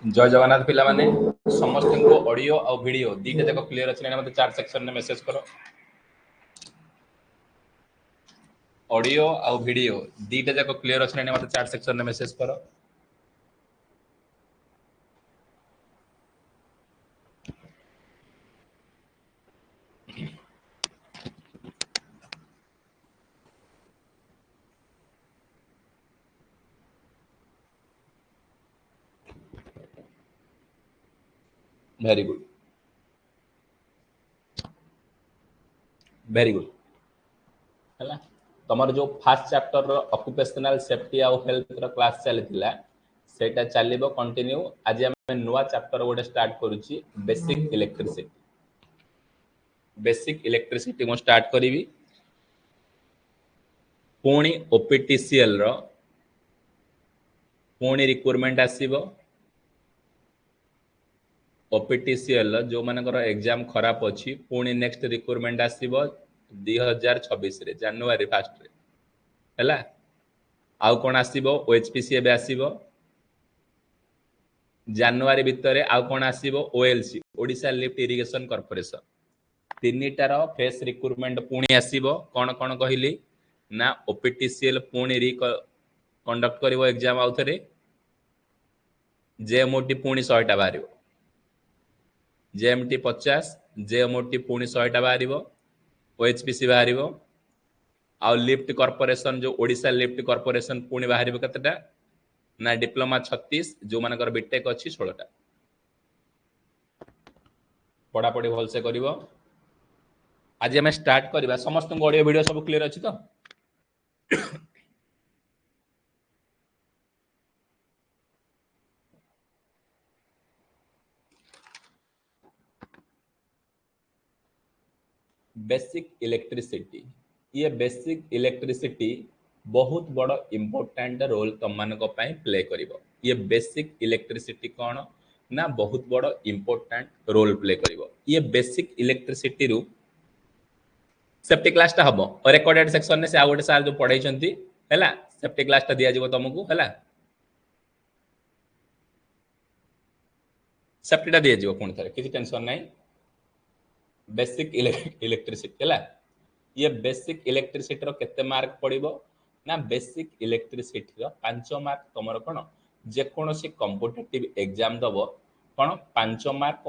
जय जगन्नाथ पिला माने समस्त को ऑडियो और वीडियो दीटा जाक क्लियर अछि ना मते चार सेक्शन में मेसेज करो ऑडियो और वीडियो दीटा जाक क्लियर अछि ना मते चार सेक्शन में मेसेज करो वेरी गुड हला तमर जो फर्स्ट चैप्टर रो ऑक्युपेशनल सेफ्टी और हेल्थ रो क्लास चलीथिला सेटा चलीबो कंटिन्यू आज हम नुवा चैप्टर गोटे स्टार्ट करूची बेसिक इलेक्ट्रिसिटी मो स्टार्ट करीबी पुणी ओपीटीसीएल रो पुणी रिक्वायरमेंट आसीबो ओपीटीसीएल जो मानकर एग्जाम खराब अछि पुणी नेक्स्ट रिक्वायरमेंट आसीबो 2026 रे जनवरी 1 रे हैला आउ कोन आसीबो ओएचपीसी एबे आसीबो जनवरी भितरे आउ कोन आसीबो OLC Odisha lift irrigation corporation तीनिटार फेस रिक्वायरमेंट पुणी आसीबो कोन कोन कहिली ना ओपीटीसीएल पुणी री कंडक्ट करिवो एग्जाम आउथरे जेएमओटी पुणी 100 टा बारिवो जेएमटी 50 जेएमओटी पुणी 100 टा बारिवो ओएचपीसी बारिवो आ लिफ्ट कॉर्पोरेशन जो ओडिशा लिफ्ट कॉर्पोरेशन पुणी बाहरिबो कतटा ना डिप्लोमा 36 जो मानकर बीटेक अछि 16 टा पढ़ा पढ़ी भल से करिवो आज हमें स्टार्ट करबा समस्त ऑडियो वीडियो सब क्लियर अछि तो बेसिक इलेक्ट्रिसिटी ये बेसिक इलेक्ट्रिसिटी बहुत बड़ इंपोर्टेंट रोल तुम मान प्ले करिवो ये बेसिक इलेक्ट्रिसिटी कौन ना बहुत बड़ इंपोर्टेंट रोल प्ले करिवो ये बेसिक इलेक्ट्रिसिटी रु सेफ्टी क्लास टा हबो और रिकॉर्डेड सेक्शन ने से आ गोटे सार जो पढाई छंती हैला सेफ्टी क्लास टा दिया जिवो तुमको हैला सेफ्टी टा दिया जिवो कोन थरे किसी टेंशन नहीं बेसिक इलेक्ट्रिसिटी हैला ये बेसिक इलेक्ट्रिसिटी रो केते मार्क पड़िबो ना बेसिक इलेक्ट्रिसिटी रो 5 मार्क तमरो कोन जे कोनोसी कॉम्पिटिटिव एग्जाम दबो कोन 5 मार्क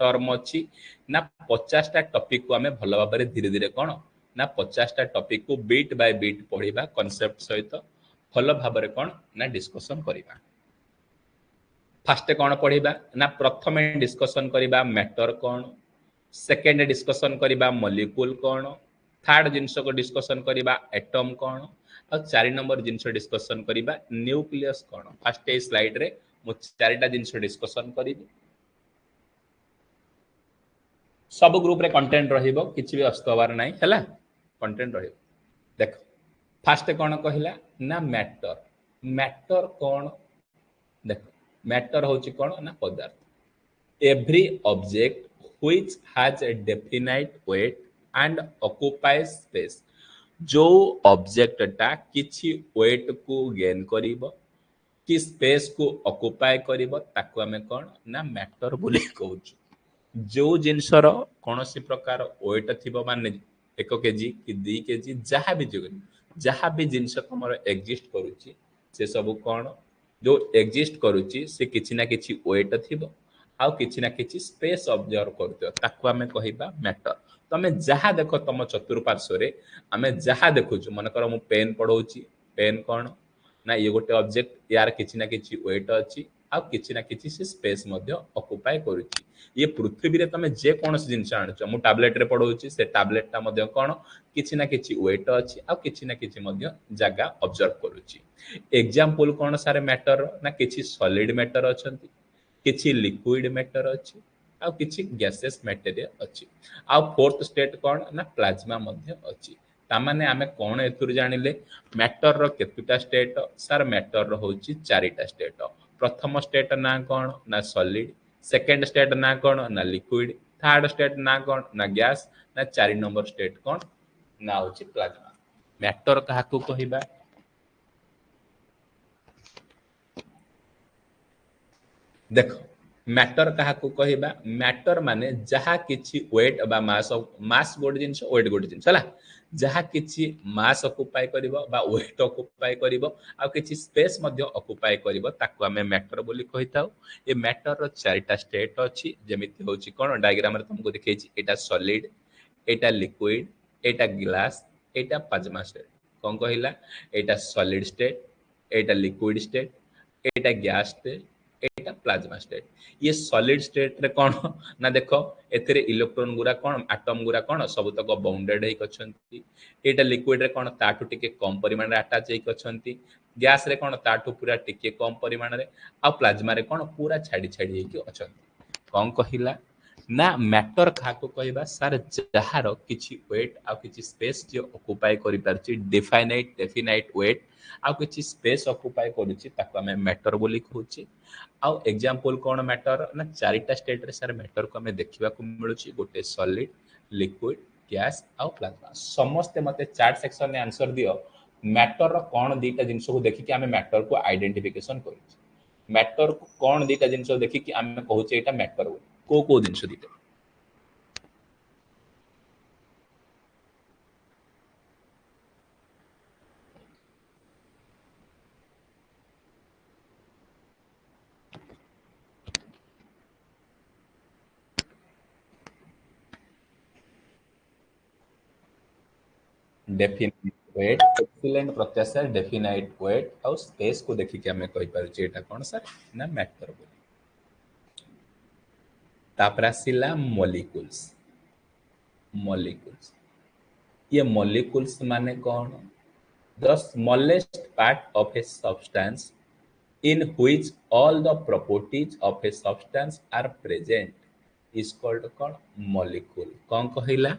टर्म अछि ना 50 टा टॉपिक को हमें भलो भाबरे धीरे धीरे कोन ना 50 टा टॉपिक को बीट बाय बीट पढिबा कांसेप्ट सहित भलो भाबरे कोन ना डिस्कशन करिबा फास्ट कौन पढ़ा ना प्रथम डिस्कसन करबा मैटर कौन सेकेंड डिस्कसन करबा मॉलिक्यूल कौन थर्ड जिनस को डिस्कसन करबा एटम कौन और 4 नंबर जिनस डिस्कसन करबा न्यूक्लियस कौन फास्ट ए स्लाइड रे मु चारटा जिनस डिस्कसन करी सब ग्रुप रे कंटेंट रहिबो किछि भी अस्त हबार नाही हैला कंटेंट रहिबो देख फास्ट कौन कहला ना मैटर मैटर कौन देख मैटर होची कौन ना पदार्थ every object which has a definite weight and occupies space जो ऑब्जेक्ट टा किछि वेट को गेन करिवो कि स्पेस को ऑक्युपाई करिवो ताको हमें कोन ना मैटर बोली कहउछु जो जिनसर कोनोसी प्रकार वेट थिबो माने 1 केजी कि 2 केजी जहाँ भी जिनस तुमर एग्जिस्ट करूची से सब कोन जो एग्जिस्ट करूची से किछि ना किछि वेट थिबो आउ किछि ना किछि स्पेस ऑब्जर्व करतो ताको हमें कहिबा मैटर तमे जहाँ देखो तुम चतुर्पार्श्व रे आमे जहाँ देखुछु मन कर मु पेन पढौची पेन कोन ना ये गोटे ऑब्जेक्ट यार किछि ना किछि वेट अछि आ किछि ना किछि से स्पेस मध्ये ऑक्युपाई करूची ये पृथ्वी रे तमे जे कोनस जिंस आनछ मु टैबलेट रे पढौची से टैबलेट ता मध्ये कोन किछि ना किछि वेट अछि आ किछि ना किछि मध्ये जागा ऑब्जर्व करूची एग्जांपल कोन सारे मैटर ना किछि सॉलिड मैटर अछंती किछि लिक्विड मैटर अछि आ किछि गैसेस मटेरियल अछि आ फोर्थ स्टेट कोन ना प्लाज्मा मध्ये अछि ता माने आमे कोन एथुर जानिले मैटर रो केतुटा स्टेट सर मैटर रो होची चारिटा स्टेट प्रथम स्टेट ना कोन ना सॉलिड सेकंड स्टेट ना कोन ना लिक्विड थर्ड स्टेट ना कोन ना गैस ना 4 नंबर स्टेट कोन ना होची प्लाज्मा मैटर काहाकू कहिबा देख मैटर क्या कहबा मैटर माने जहा किछि वेट बा मास गोटे जिनस वेट गोटे जिनस है जहा किछि मास अकुपाई करिवो बा वेट अकुपाई करिवो आ किछि स्पेस मध्य अकुपाई करिवो ताको हमें मैटर बोली कहिताउ ए मैटर रो चारिटा स्टेट अछि जेमिति होछि कोन डायग्राम रे तुमको देखैछि एटा सॉलिड एटा लिक्विड एटा ग्लास एटा प्लाज्मा स्टेट कौन कहला एटा सॉलिड स्टेट एटा लिक्विड स्टेट एटा गैस स्टेट एटा प्लाज्मा स्टेट ये सॉलिड स्टेट रे कौन ना देखो एथिरे इलेक्ट्रॉन गुरा कौन एटम गुरा कौन सब तक बाउंडेड हेक अछंती एटा लिक्विड रे कौन ताठू टिके कम परिमाण रे अटैच हेक अछंती गैस रे कौन ताठू पूरा टिके कम परिमाण रे आ प्लाज्मा रे कौन पूरा छाड़ी छाड़ी हेक अछंती कौन कहिला ना मैटर काको कहबा सर जहार किछि वेट आ किछि स्पेस जे ऑक्युपाई करि परछि डिफाइनाइट डेफिनाइट वेट आ किछि स्पेस ऑक्युपाई करूछि ताको हमें मैटर बोली कहूछि आ एग्जांपल कोन मैटर ना चारिटा स्टेट रे सर मैटर को हमें देखिबा को मिलुछि गोटे सॉलिड लिक्विड गैस आ प्लाज्मा समस्त मते चार्ट सेक्शन ने आंसर दियो मैटर रो कोन दीटा जिंस को देखि कि हमें मैटर को आइडेंटिफिकेशन करूछि मैटर को कोन दीटा जिंस देखि कि हमें कहूछि एटा मैटर को जिंस दीटा डेफिनाइट वेट एक्सीलेंट प्रत्याशा डेफिनाइट वेट और स्पेस को देखिक आम कहीपर एटा कौन सर ना मैटर बोली तापर आसिला मॉलिक्यूल्स मॉलिक्यूल्स ये मॉलिक्यूल्स माने कौन the smallest part of a substance in which all the properties of a substance are present is called कौन molecule कौन कहला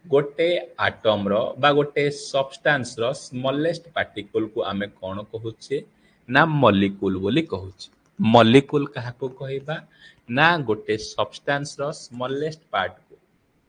गोटे आटम रो बा गोटे सब्सटेंस रो स्मॉलेस्ट पार्टिकल को आमे कौन कहूचे ना मॉलिक्यूल बोली कहूचे मॉलिक्यूल काहाको कहबा ना गोटे सब्सटेंस रो स्मॉलेस्ट पार्ट को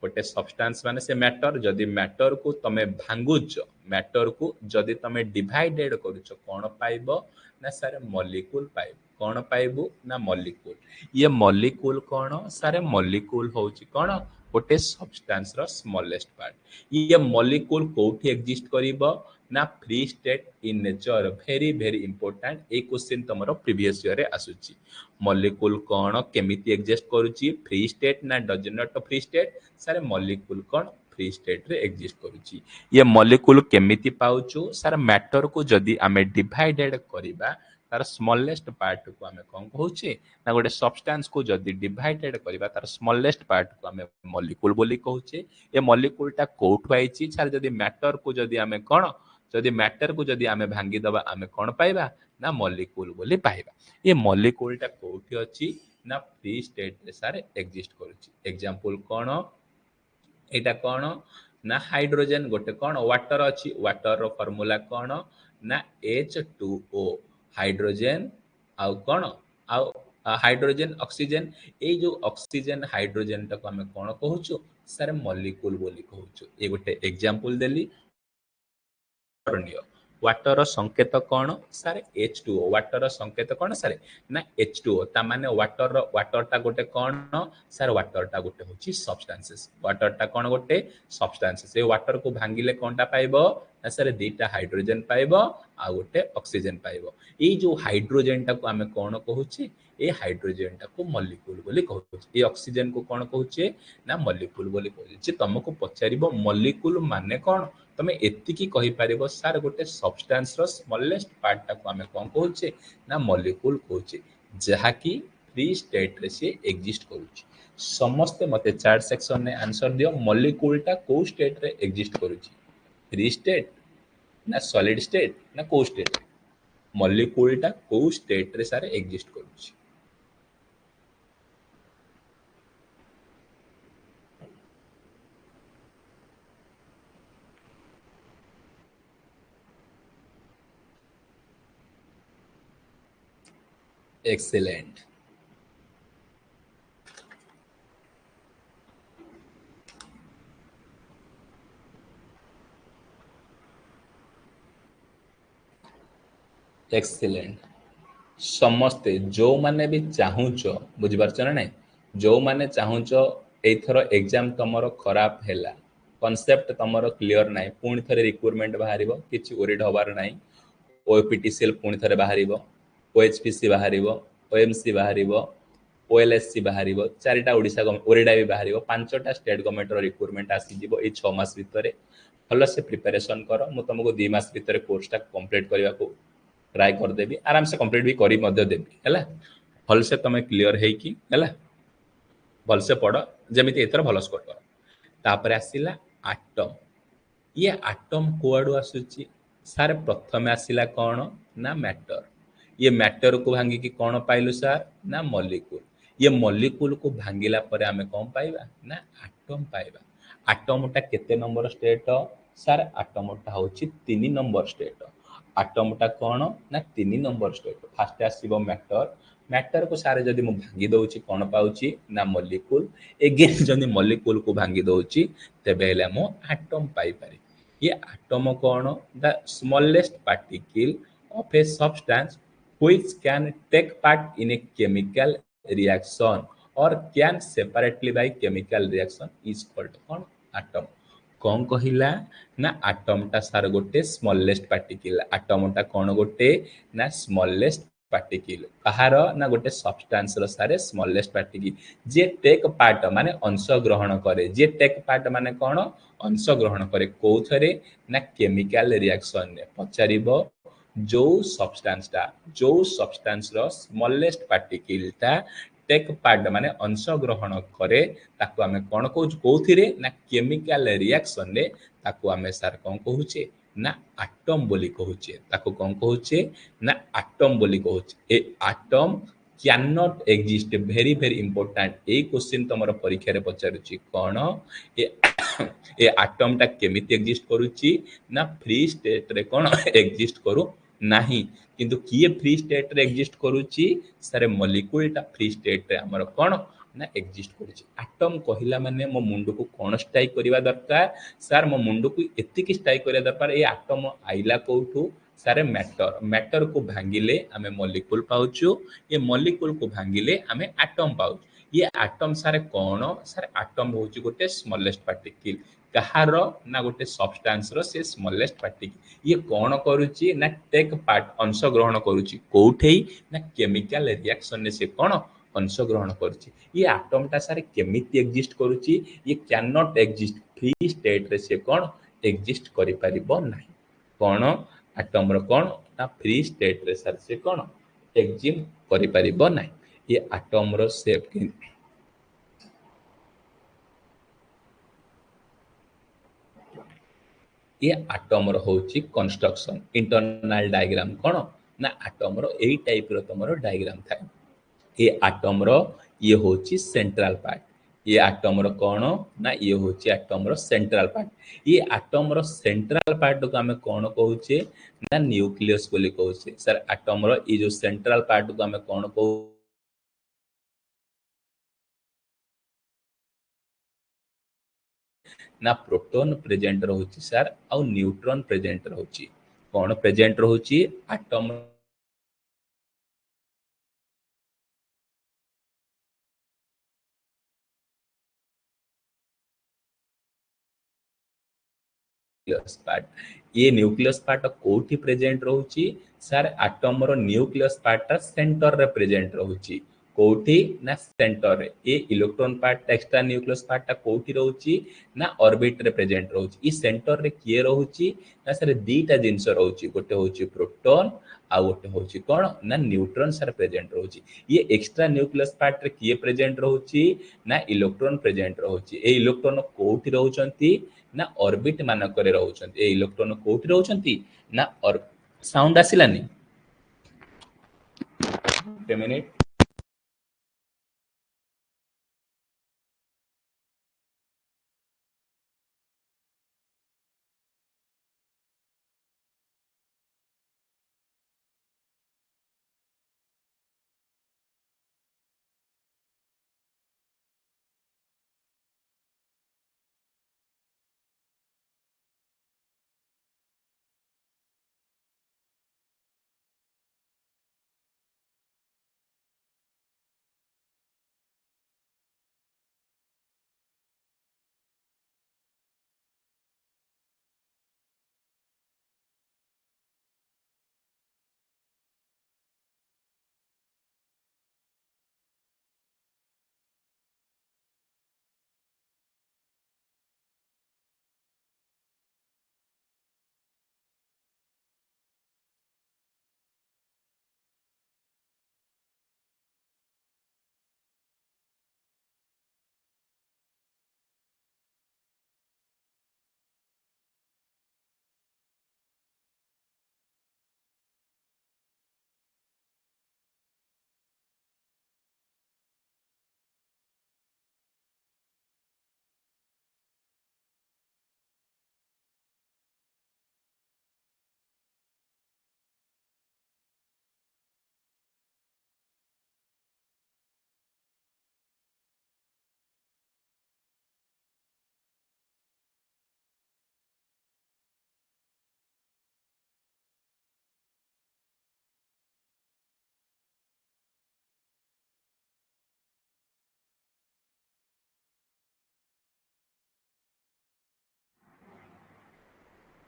गोटे सब्सटेंस माने से मैटर जदि मैटर को तमे भांगुच मैटर को जदि तमे डिवाइडेड करूछ कौन पाइबो ना सारे मॉलिक्यूल पाइबो कौन पाइबो ना मॉलिक्यूल ये मॉलिक्यूल कौन सारे मॉलिक्यूल होची कौन गोटे सब्सटेंस रो स्मॉलेस्ट पार्ट ये मॉलिक्यूल कोठी एग्जिस्ट करिवो ना free state in nature very very important a question तमरो प्रीवियस ईयर रे आसुची मॉलिक्यूल कौन केमिति एग्जिस्ट करूची फ्री स्टेट ना डज नॉट फ्री स्टेट सारे मॉलिक्यूल कौन फ्री स्टेट रे एग्जिस्ट करूची ये मॉलिक्यूल केमिति पाउचु सारे मैटर को जदी आमे डिवाइडेड करिबा तार स्मॉलेस्ट पार्ट को आमे कोन कहूचे ना गोटे सब्सटेंस को जदी डिवाइडेड करिबा तार स्मॉलेस्ट पार्ट को आमे मॉलिक्यूल बोली कहूचे ये मॉलिक्यूल टा कोठु आइची छार जदी मैटर को जदी आमे कोन जदी मैटर को जदी आमे भांगी दबा आमे कोन पाइबा ना मॉलिक्यूल बोली पाइबा ये मॉलिक्यूल टा कोठी अछि ना फ्री स्टेट रे सारे एग्जिस्ट करूची एग्जांपल कोन एटा कौन ना हाइड्रोजन गोटे कौन वाटर अच्छी वाटर रो फॉर्मूला कौन ना H2O हाइड्रोजन आउ कौन आउ हाइड्रोजन ऑक्सीजन ए जो ऑक्सीजन हाइड्रोजन टाको हमें कौन कहूछु सर मॉलिक्यूल बोली कहूछु ए गोटे एग्जांपल देली नियो वाटर संकेत कौन सारे H2O वाटर संकेत कौन सारे ना H2O ता माने वाटर टा गोटे कौन सारे वाटर टा गोटे होची सब्सटेंसेस वाटर टा कौन गोटे सब्सटेंसेस ए वाटर को भांगिले कोनटा पाइबो ना सारे दीटा हाइड्रोजन पाइबो आ गोटे ऑक्सीजन पाइबो ए जो हाइड्रोजन टा को हमें कौन कहूची ए हाइड्रोजन टा को मॉलिक्यूल बोली कहूची ए ऑक्सीजन को कौन कहूचे ना मॉलिक्यूल बोली कहूची तुमको पचारिबो मॉलिक्यूल माने कौन तमे एतिकी कहि पारिबो सार गोटे सब्सटेंस रो स्मॉलेस्ट पार्ट टा को हमें कोन कहूचे ना मॉलिक्यूल कहूचे जहा कि फ्री स्टेट रे से एग्जिस्ट करूची समस्त मते चार्ट सेक्शन ने आंसर दियो मॉलिक्यूल टा को स्टेट रे एग्जिस्ट करूची फ्री स्टेट ना सॉलिड स्टेट ना को स्टेट मॉलिक्यूल टा को स्टेट रे सारे एग्जिस्ट करूची एक्सीलेंट एक्सीलेंट ସମସ୍ତେ ଯୋଉମାନେ ବି ଚାହୁଁଛ ବୁଝିପାରୁଛ ନା ନାଇଁ, ଯୋଉମାନେ ଚାହୁଁଛ ଏଇଥର ଏକ୍ଜାମ ତମର ଖରାପ ହେଲା, କନସେପ୍ଟ ତମର କ୍ଲିଅର ନାହିଁ, ପୁଣି ଥରେ ରିକ୍ରୁଟମେଣ୍ଟ ବାହାରିବ, କିଛି ଓରିଡ୍ ହବାର ନାହିଁ। ଓପିଟିସିଏଲ ପୁଣି ଥରେ ବାହାରିବ, ଓଏଚପିସି ବାହାରିବ, ଓଏମସି ବାହାରିବ, ଓଏଲଏସସି ବାହାରିବ, ଚାରିଟା ଓଡ଼ିଶା ଓରିଡା ବି ବାହାରିବ, ପାଞ୍ଚଟା ଷ୍ଟେଟ୍ ଗଭର୍ଣ୍ଣମେଣ୍ଟର ରିକ୍ରୁଟମେଣ୍ଟ ଆସିଯିବ ଏଇ 6 ମାସ ଭିତରେ। ଭଲସେ ପ୍ରିପାରେସନ୍ କର, ମୁଁ ତୁମକୁ 2 ମାସ ଭିତରେ କୋର୍ସଟା କମ୍ପ୍ଲିଟ୍ କରିବାକୁ ट्राए करदेवी, आराम से कंप्लीट भी करी मध्य देवी है, भलसे तुम क्लीयर है भलसे पढ़, जमी एथर भल स्कोर कर। तापर आसला आटम, ये आटम कुआडू आसूची सार, प्रथम आसला कौन ना मैटर, ये मैटर को भांगी कि कौन पाइलु सार ना मॉलिक्यूल, ये मॉलिक्यूल को भांगिला पर आमे कौन पाइबा ना आटम पाइबा। आटमटा केते नंबर स्टेट सार, आटमटा होची 3 नंबर स्टेट। आटमटा कौन ना 3 नंबर स्टेट। फास्ट आसीबो मैटर, मैटर को सारे जदि मु भांगी दउची कौन पाउची ना मॉलिक्यूल, एगेन जदि मॉलिक्यूल को भांगी दउची तेबे हेले मु आटम पाई पारी। ये आटम कौन, the smallest particle of a substance which can take part in a chemical reaction or can separately by chemical reaction is called कौन atom। कौन कहिला ना आटमटा सार गोटे स्मॉलेस्ट पार्टिकल, आटमटा कौन गोटे ना स्मॉलेस्ट पार्टिकल कहार ना गोटे सब्सटेंस रो सारे स्मॉलेस्ट पार्टिकल जे टेक पार्ट माने अंश ग्रहण करे, जे टेक पार्ट माने कौन अंश ग्रहण करे कोथरे ना केमिकल रिएक्शन ने पचारिबो जो सब्सटेंसटा, जो सब्सटेंस रो स्मॉलेस्ट पार्टिकलटा टेक पार्ट माने अंश ग्रहण करे ताको आमे कोन कहू कोथिरे ना केमिकल रिएक्शन ने ताको आमे सार कोन कहूचे ना आटम बोली कहूचे, ताको कोन कहूचे ना आटम बोली कहूचे। A atom can not exist, very very important, a question तमरो परीक्षा रे पचारुची कोन ए ए आटम टा केमिति एग्जिस्ट करूची ना फ्री स्टेट रे कोन एग्जिस्ट करू नाही, किंतु किए फ्री स्टेट रे एग्जिस्ट करूची सारे मॉलिक्यूल टा फ्री स्टेट रे हमर कोन ना एग्जिस्ट करूची। आटम कहिला माने मो मुंड को कोन स्ट्राइक करिवा दरकार सार, मो मुंड को एतिकी स्ट्राइक करिया दरकार ए आटम आइला कोठू सारे मैटर, मैटर को भांगिले आमे मॉलिक्यूल पाउछु, ये मॉलिक्यूल को भांगिले आमे एटम पाउछु। ये एटम सारे कोन सारे एटम होची गोटे स्मॉलेस्ट पार्टिकल कहार ना गोटे सब्सटेंस रो से स्मॉलेस्ट पार्टिकल। ये कौन करूची ना टेक पार्ट अंश ग्रहण करूची कोठेई ना केमिकल रिएक्शन ने से कौन अंश ग्रहण करूची। ये एटम टा सारे केमिति एग्जिस्ट करूची, ये can not exist free state रे से कौन एग्जिस्ट करि परिबो नाही। कौन एटम रो कौन ना फ्री स्टेट रे सारे से कौन एग्जिस्ट करि परिबो नाही। ये एटम रो शेप के ये आटम रो होची कंस्ट्रक्शन इंटरनल डायग्राम कौन ना आटम रो एई टाइप रो तमरो डायग्राम थाए। ये आटम रो ये होची सेंट्रल पार्ट, ये आटम रो कौन ना ये होची आटम रो सेंट्रल पार्ट। ये आटम रो सेंट्रल पार्ट को हमें कौन कहूचे ना न्यूक्लियस बोली कहूचे। सर आटम रो ये जो सेंट्रल पार्ट को हमें कौन कहू ना प्रोटॉन प्रेजेंट रहउची सर और न्यूट्रॉन प्रेजेंट रहउची। कौन प्रेजेंट रहउची एटम न्यूक्लियस पार्ट, ये न्यूक्लियस पार्ट कोठी प्रेजेंट रहउची सर एटम रो न्यूक्लियस पार्ट सेंटर रे प्रेजेंट रहउची कोठी ना सेंटर रे। ये electron part extra nucleus part कोठी रहउची ना ऑर्बिट रे प्रेजेंट रहउची। ई सेंटर रे किए रहउची ना सर दीटा जिंस रहउची, गोटे होची प्रोटॉन आ गोटे होची कोन ना न्यूट्रॉन सर प्रेजेंट रहउची। ये एक्स्ट्रा न्यूक्लियस पार्ट रे किए प्रेजेंट रहउची ना इलेक्ट्रॉन प्रेजेंट रहउची। ए इलेक्ट्रॉन कोठी रहउचंती ना ऑर्बिट मानकरे रहउचंती। ए इलेक्ट्रॉन कोठी रहउचंती ना और साउंड आसिलानी ଗୋଟେ ମିନିଟ୍।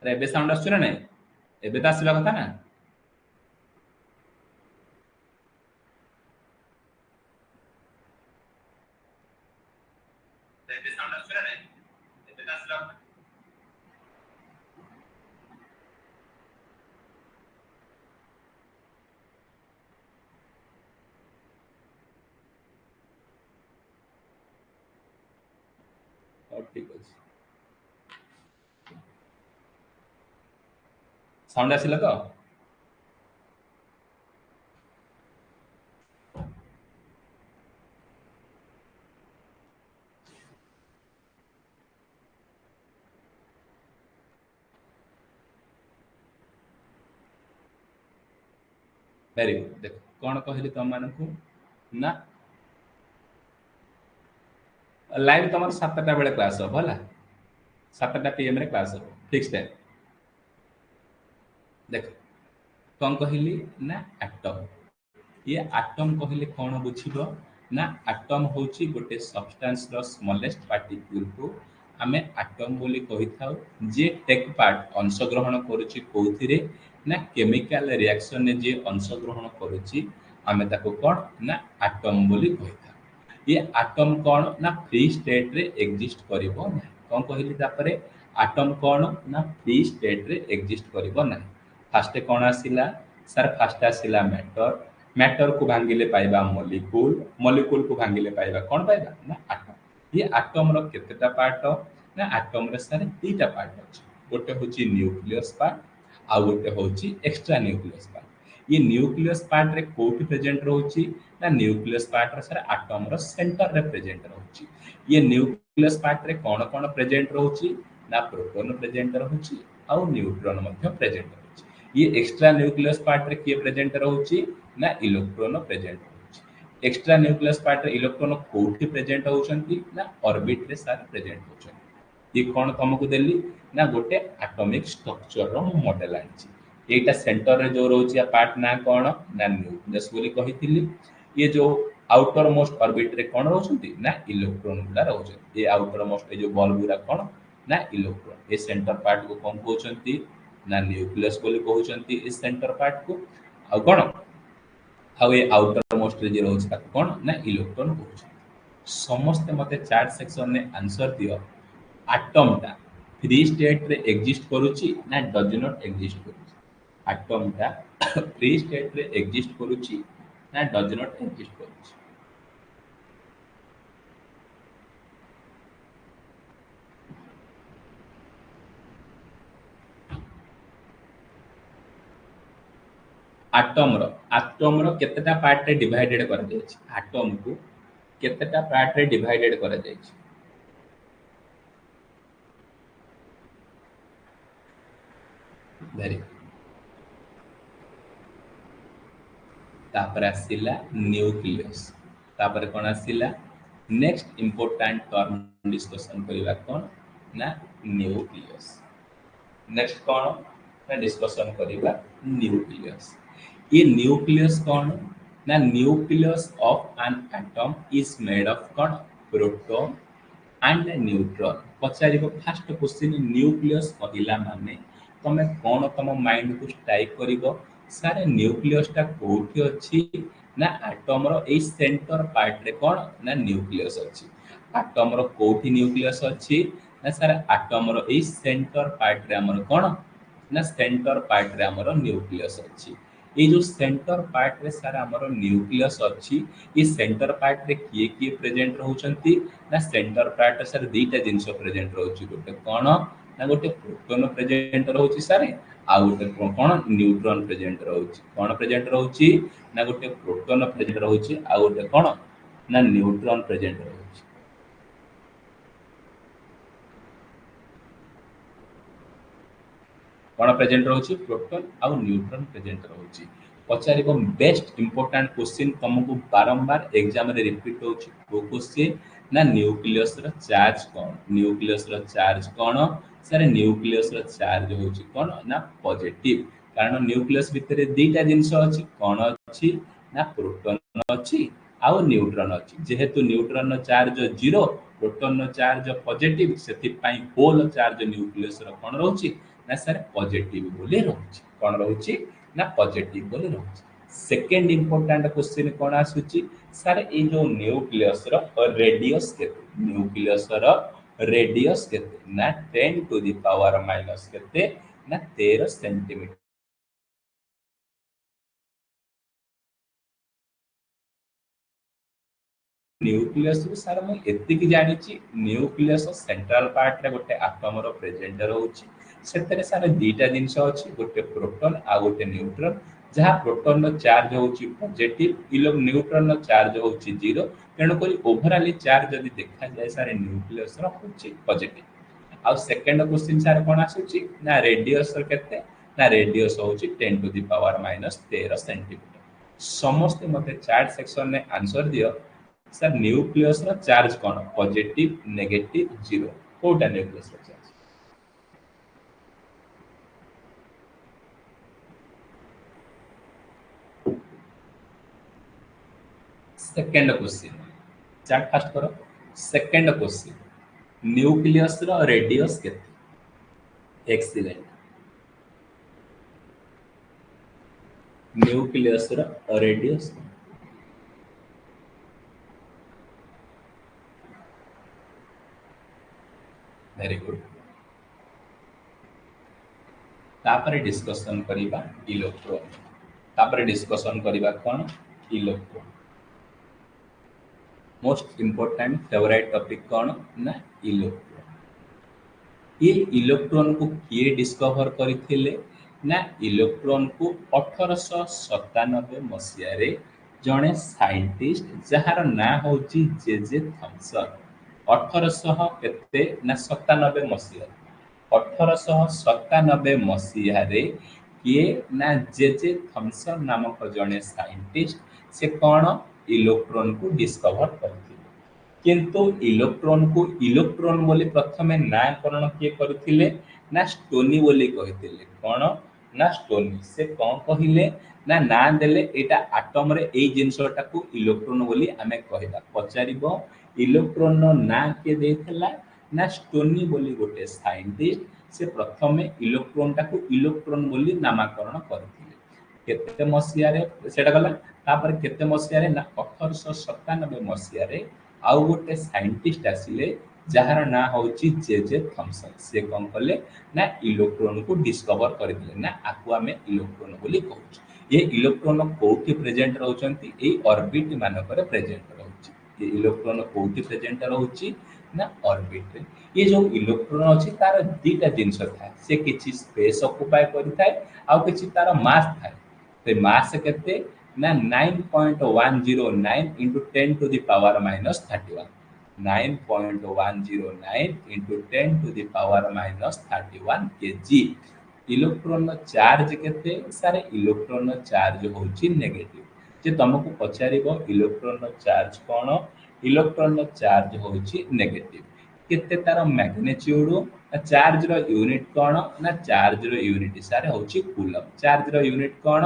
अरे एबे साउंड आसुछ ना नहीं एबे तो आसवा कथा ना एबे साउंड आसुछ ना नहीं एबे तो आसवा और ठीक अछि साउंड आसिला तो वेरी गुड देख कौन कहली तुम मानकू ना लाइव तुम 7टा बेले क्लास हो भला 7टा पीएम रे क्लास हो फिक्स टाइम देख कौन कहली ना एटम ये एटम कहले कौन बुझिबो ना एटम होची गोटे सब्सटेंस रो स्मॉलेस्ट पार्टिकल को आमे एटम बोली कहि थाउ जे टेक पार्ट अंश ग्रहण करूची कोथिरे ना केमिकल रिएक्शन ने जे अंश ग्रहण करूची आमे ताको कोन ना एटम बोली कहि थाउ ये एटम कौन ना फ्री स्टेट रे एग्जिस्ट करिवो ना कौन कहली तापरे एटम कौन ना फ्री स्टेट रे एग्जिस्ट करिवो ना फास्ट कौन आसिला सर फास्ट आसिला मैटर मैटर को भांगिले पाइबा मॉलिक्यूल मॉलिक्यूल को भांगिले पाइबा कौन पाइबा ना एटम ये एटम रो केतेटा पार्ट ना एटम रे सारे तीटा पार्ट अछि गोटे होची न्यूक्लियस पार्ट आ गोटे होची एक्स्ट्रा न्यूक्लियस पार्ट ये न्यूक्लियस पार्ट रे कोठी प्रेजेंट रहउची ना न्यूक्लियस पार्ट रे सारे एटम रो सेंटर रे प्रेजेंट रहउची ये न्यूक्लियस पार्ट रे कोन कोन प्रेजेंट रहउची ना प्रोटॉन प्रेजेंट रहउची आ न्यूट्रॉन मध्ये प्रेजेंट रहउची ये एक्स्ट्रा न्यूक्लियस पार्ट रे के प्रेजेंट रहउची ना इलेक्ट्रॉन प्रेजेंट होउची एक्स्ट्रा न्यूक्लियस पार्ट रे इलेक्ट्रॉन कोठी प्रेजेंट होउछंती ना ऑर्बिट रे सारे प्रेजेंट होउछंती ये कोन तुमको देली ना गोटे एटॉमिक स्ट्रक्चर रो मॉडल आछि एटा सेंटर रे जो रहउची या पार्ट ना कोन ना न्यूक्लियस बोली कहिथिली ये जो आउटर मोस्ट ऑर्बिट रे कोन रहउछंती ना इलेक्ट्रॉन गुडा रहउछंती ये आउटर मोस्ट जो बॉल गुडा कोन ना इलेक्ट्रॉन ये सेंटर पार्ट को कोन कहउछंती ना न्यूक्लियस बोली कहउछंती इस सेंटर पार्ट को आ कोन हाउ ए आउटर मोस्ट रे जे रहउछ ताको कोन ना इलेक्ट्रॉन कहउछ समस्त मते चार्ट सेक्शन ने आंसर दियो एटम टा फ्री स्टेट रे एग्जिस्ट करूची ना डज नॉट एग्जिस्ट करूची एटम टा फ्री स्टेट रे एग्जिस्ट करूची ना डज नॉट एग्जिस्ट करूची एटम रो केतेटा पार्ट रे डिवाइडेड कर जायछि एटम को केतेटा पार्ट रे डिवाइडेड कर जायछि वेरी तापर आसिला न्यूक्लियस तापर कोन आसिला नेक्स्ट इंपोर्टेंट टर्म डिस्कशन करिवा कोन ना न्यूक्लियस नेक्स्ट कोन ना डिस्कशन करिवा न्यूक्लियस ये न्यूक्लियस कौन ना nucleus of an atom is made of कौन प्रोटॉन एंड न्यूट्रॉन पचारिबो फर्स्ट क्वेश्चन न्यूक्लियस कहिला माने तमे कोन तम माइंड को स्ट्राइक करिवो सारे न्यूक्लियस टा कोठी अछि ना एटम रो ए सेंटर पार्ट रे कोन ना न्यूक्लियस अछि एटम रो कोठी न्यूक्लियस अछि ना सारे एटम रो ए सेंटर पार्ट रे हमर कोन ना सेंटर पार्ट रे हमर न्यूक्लियस अछि ये जो सेंटर पार्ट रे सारा हमर न्यूक्लियस अछि ये सेंटर पार्ट रे किए प्रेजेंट रहउचंती ना सेंटर पार्ट सर दीटा जिंस प्रेजेंट रहउची गोटे कोन ना गोटे प्रोटॉन प्रेजेंट रहउची सारे आ गोटे कोन न्यूट्रॉन प्रेजेंट रहउची कोन प्रेजेंट रहउची ना गोटे प्रोटॉन प्रेजेंट रहउची आ गोटे कोन ना न्यूट्रॉन प्रेजेंट रहउची कोन प्रेजेंट रहउची प्रोटॉन आ न्यूट्रॉन प्रेजेंट रहउची पचारिबो बेस्ट इंपोर्टेंट क्वेश्चन तुमको बारंबार एग्जाम रे रिपीट होउची को क्वेश्चन ना न्यूक्लियस रो चार्ज कोन न्यूक्लियस रो चार्ज कोन सर न्यूक्लियस रो चार्ज होउची कोन ना पॉजिटिव कारण न्यूक्लियस भितरे दीटा जिंस अछि कोन अछि ना प्रोटॉन अछि आ न्यूट्रॉन अछि जेहेतु न्यूट्रॉन रो चार्ज 0 प्रोटॉन रो चार्ज पॉजिटिव सेति पई होल चार्ज न्यूक्लियस रो कोन रहउची ना सर पॉजिटिव बोली रहउची कोन रहउची ना पॉजिटिव बोली रहउची सेकंड इंपोर्टेंट क्वेश्चन कोन आसुची सर ए जो न्यूक्लियस रो रेडियस केते न्यूक्लियस रो रेडियस केते ना 10 टू द पावर माइनस केते ना 13 सेंटीमीटर न्यूक्लियस रो सर मैं एतिक जानि छि न्यूक्लियस सेंट्रल पार्ट रे गोटे एटम रो प्रेजेंट रहउची सेतरे सर दीटा जिंस अछि गोटे प्रोटॉन आ गोटे न्यूट्रॉन जहाँ प्रोटॉन रो चार्ज होउची पॉजिटिव इलो न्यूट्रॉन रो चार्ज होउची 0 तेणु करी ओवरऑल चार्ज जदि देखा जाय सर न्यूक्लियस रो होउची पॉजिटिव आ सेकंड क्वेश्चन सर कोन आसुची ना रेडियस रो केते ना रेडियस होउची 10 to the power minus 13 centimetre समस्त मते चैट सेक्शन में आंसर दियो सर न्यूक्लियस रो चार्ज कोन पॉजिटिव नेगेटिव 0 कोटा न्यूक्लियस रो charge second question chat fast करो सेकंड क्वेश्चन न्यूक्लियस रो रेडियस केते एक्सीलेंट न्यूक्लियस रो रेडियस वेरी गुड तापर डिस्कशन करिबा इलेक्ट्रॉन तापर डिस्कशन करिबा कोन electron most important favourite topic कौन ना इलेक्ट्रॉन ये इलेक्ट्रॉन को किए डिस्कवर करथिले ना इलेक्ट्रॉन को 1897 मसिया रे जणे साइंटिस्ट जहार ना होची जे थॉमसन 1800 केते ना 97 मसिया 1897 मसिया रे किए ना जे थॉमसन नामक जणे साइंटिस्ट से कौन इलेक्ट्रॉन को डिस्कवर करथिले किंतु इलेक्ट्रॉन बोली प्रथमे नामकरण किए करथिले ना स्टोनी बोली कहिथिले कोन ना स्टोनी से कोन कहिले ना ना देले एटा एटम रे ए जिंसटा को इलेक्ट्रॉन बोली हमें कहबा पचारिबो इलेक्ट्रॉन नो ना के देथिला ना स्टोनी बोली गोटे साइंटिस्ट से प्रथमे इलेक्ट्रॉन टा को इलेक्ट्रॉन बोली नामकरण करथिले केते मसिया रे सेटा गला तापर केते मसिया रे ना 1897 मसिया रे आउ गोटे साइंटिस्ट आसिले जहार ना होची जे थॉमसन से कोन कले ना इलेक्ट्रॉन को डिस्कवर करथिले ना आकु हमें इलेक्ट्रॉन बोली कहूछ ये इलेक्ट्रॉन कोठी प्रेजेंट रहउचंती ए ऑर्बिट मानकर प्रेजेंट रहउची ये इलेक्ट्रॉन कोठी प्रेजेंट रहउची ना ऑर्बिट रे ये जो इलेक्ट्रॉन अछि तार दीटा जिंस थाए से किछि स्पेस ऑक्युपाई करिथाय आ किछि तार मास थाए ते मास केते ना 9.109 into 10 to the power minus 31 9.109 into 10 to the power minus 31 kg electron charge केते सारे इलेक्ट्रॉन चार्ज होची नेगेटिव जे तुमको पचारिबो इलेक्ट्रॉन चार्ज कोन इलेक्ट्रॉन चार्ज होची नेगेटिव केते तार मैग्नीट्यूड चार्ज रो यूनिट कोन ना चार्ज रो यूनिट सारे होची कूलम चार्ज रो यूनिट कोन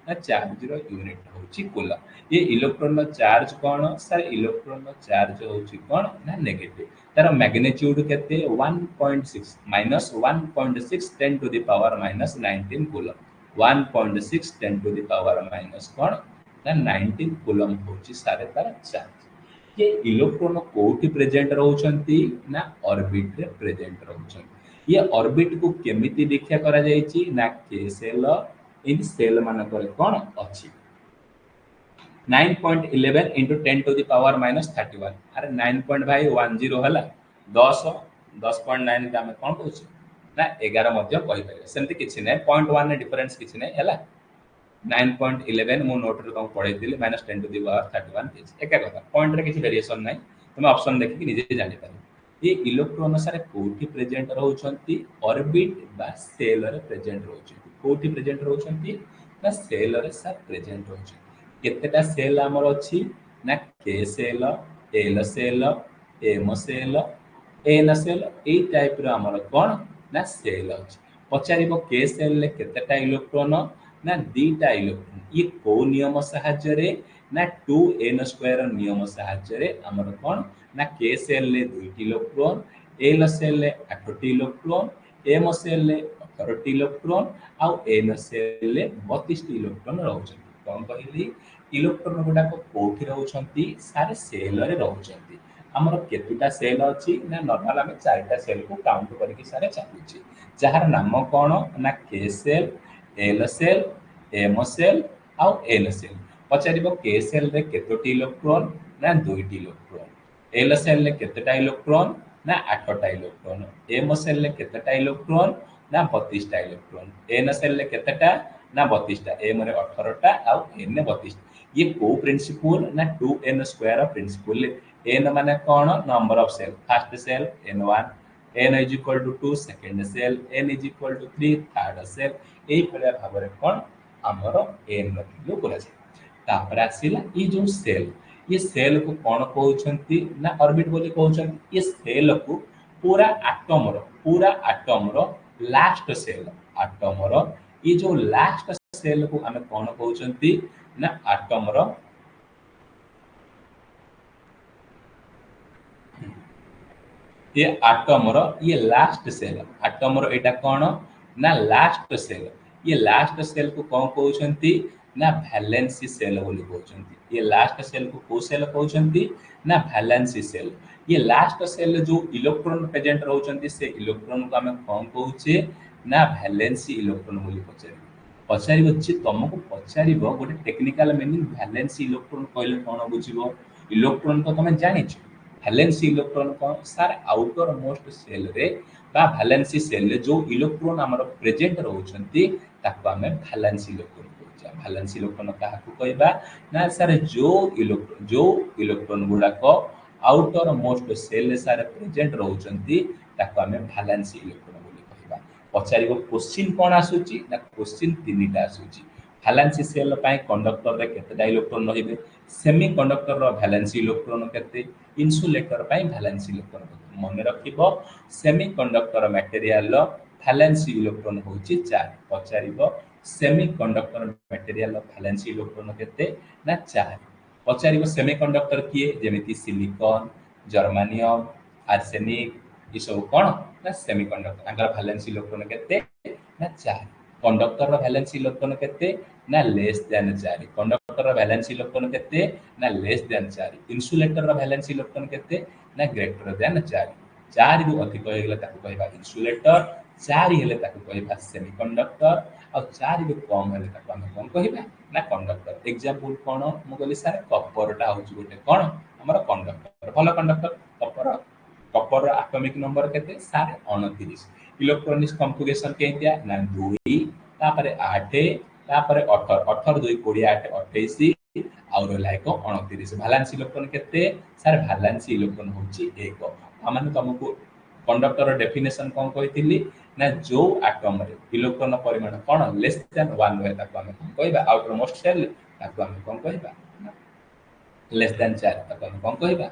ना चार्ज रो यूनिट होची कूलम ये इलेक्ट्रॉन रो चार्ज कोन सर इलेक्ट्रॉन रो चार्ज होची कोन ना नेगेटिव तार मैग्नीट्यूड केते 1.6 minus 1.6 10 to the power minus 19 coulomb 1.6 10 to the power minus कोन ना 19 कूलम होची सारे तार चार्ज ये इलेक्ट्रॉन कोठी प्रेजेंट रहउचंती ना ऑर्बिट रे प्रेजेंट रहउचंती ये ऑर्बिट को केमिति व्याख्या करा जायछि ना के सेल इन सेल मानकर कोन अछि 9.11 into 10 to the power minus 31 अरे 9.10 हला 10 10.9 के हमें कोन कहउछि ना 11 मध्य कहि पारे सेमति किछि नै 0.1 ने डिफरेंस किछि नै हला 9.11 मो नोट रे तुम पढै दिले -10 to the power 31 के एका कथा पॉइंट रे किछि वेरिएशन नै तुम ऑप्शन देखि कि निजे जानि पारे ये इलेक्ट्रॉन सारे कोठी प्रेजेंट रहउचंती ऑर्बिट बा सेल रे प्रेजेंट रहउचंती कोठी प्रेजेंट रहउचंती ना सेल रे सा प्रेजेंट रहउचंती केतेटा सेल हमर अछि ना K shell L shell M shell N shell ए टाइप रो हमर कोन ना सेल अछि पचारिबो के सेल ले केतेटा इलेक्ट्रॉन ना दीटा इलेक्ट्रॉन ये को नियम सहाय्य रे ना 2n² नियम सहाय्य रे हमर कोन ना के सेल ले 2 इलेक्ट्रॉन एल सेल ले 8 इलेक्ट्रॉन एम सेल ले 18 इलेक्ट्रॉन आउ एन सेल रे 32 इलेक्ट्रॉन रहउछन कोन कहली इलेक्ट्रॉन गुडा को कोठी रहउछंती सारे सेल रे रहउछंती हमर केतुटा सेल अछि ना नॉर्मल हम चारटा सेल को काउंट करके सारे चालुची जहार नाम कोन ना K shell L shell M shell आउ एन सेल पचारिबो के सेल रे केतोटी इलेक्ट्रॉन ना दुईटी इलेक्ट्रॉन एल सेल रे केतेटा इलेक्ट्रॉन ना 8टा इलेक्ट्रॉन एम सेल रे केतेटा इलेक्ट्रॉन ना 32टा इलेक्ट्रॉन एन सेल रे केतेटा ना 32टा एम रे 18टा आउ एन रे 32 ये को प्रिंसिपल ना 2n स्क्वायर प्रिंसिपल n माने कोन number of shell first shell n1 n is equal to 2 second cell n is equal to 3 third cell एई भले भाबरे कोन हमरो n वैल्यू बोला जाय तापर आसीला ई जो सेल ये सेल को कोन कहउछंती ना ऑर्बिट बोली कहउछंती ये सेल को पूरा एटम रो लास्ट सेल एटम रो ये जो लास्ट सेल को हमें कोन कहउछंती ना एटम रो ये एटम रो ये लास्ट सेल एटम रो एटा कोन ना लास्ट सेल ये लास्ट सेल को कोन कहउछंती ना वैलेंसी सेल बोली कहउछंती ये लास्ट सेल को को सेल कहउछंती ना वैलेंसी सेल ये लास्ट सेल जो इलेक्ट्रॉन प्रेजेंट रहउछंती से इलेक्ट्रॉन को हमें कोन कहउछे ना वैलेंसी इलेक्ट्रॉन बोली पचारिबो जे तुमको पचारिबो गोटे टेक्निकल मीनिंग वैलेंसी इलेक्ट्रॉन कहले कोन बुझिबो इलेक्ट्रॉन तो तुम जानिछ वैलेंसी इलेक्ट्रॉन को सार आउटर मोस्ट सेल रे बा वैलेंसी सेल रे जो इलेक्ट्रॉन हमर प्रेजेंट रहउछंती ताको हमें वैलेंसी इलेक्ट्रॉन कहउछा वैलेंसी इलेक्ट्रॉन काहा को कहबा ना सार जो इलेक्ट्रॉन गुडा को आउटर मोस्ट सेल रे सार प्रेजेंट रहउछंती ताको हमें वैलेंसी इलेक्ट्रॉन बोली कहबा पचारिबो क्वेश्चन कोन आसुची ना क्वेश्चन तीनटा आसुची वैलेंसी सेल पाई कंडक्टर रे केतेटा इलेक्ट्रॉन रहिबे सेमीकंडक्टर रो वैलेंसी इलेक्ट्रॉन केते इन्सुलेटर पाई वैलेंसी इलेक्ट्रॉन मन रखिबो सेमीकंडक्टर मटेरियल रो वैलेंसी इलेक्ट्रॉन होची 4 पचारिबो सेमीकंडक्टर मटेरियल रो वैलेंसी इलेक्ट्रॉन केते ना 4 पचारिबो सेमीकंडक्टर किए जेमिति सिलिकॉन जर्मेनियम आर्सेनिक ई सब कोन ना सेमीकंडक्टर आंकर वैलेंसी इलेक्ट्रॉन केते ना 4 कंडक्टर रो वैलेंसी इलेक्ट्रॉन केते ना लेस देन 4 कंडक्टर रो वैलेंसी इलेक्ट्रॉन केते ना लेस देन 4 इन्सुलेटर रो वैलेंसी इलेक्ट्रॉन केते ना ग्रेटर देन 4 4 रु अधिक हो गेला ताको कहबा इन्सुलेटर 4 हेले ताको कहबा सेमीकंडक्टर और 4 रु कम हेले ताको हम कोन कहबा ना कंडक्टर एग्जांपल कोन मु कहली सर कपरटा होची गोटे कोन हमर कंडक्टर भलो कंडक्टर कपर एटॉमिक नंबर केते सारे 29 इलेक्ट्रॉनिक कॉन्फ़िगरेशन केतिया ना 2 तापर 8 तापर 18 18 2 28 28 और लाइको 29 वैलेंसी इलेक्ट्रॉन केते सर वैलेंसी इलेक्ट्रॉन होची 1 हमन तुमको कंडक्टर डेफिनेशन कोन कहितली ना जो एटम रे इलेक्ट्रॉन परिमाण कोन लेस देन 1 होय ताको हम कहबा आउटर मोस्ट सेल ताको हम कोन कहबा लेस देन 4 ताको हम कोन कहबा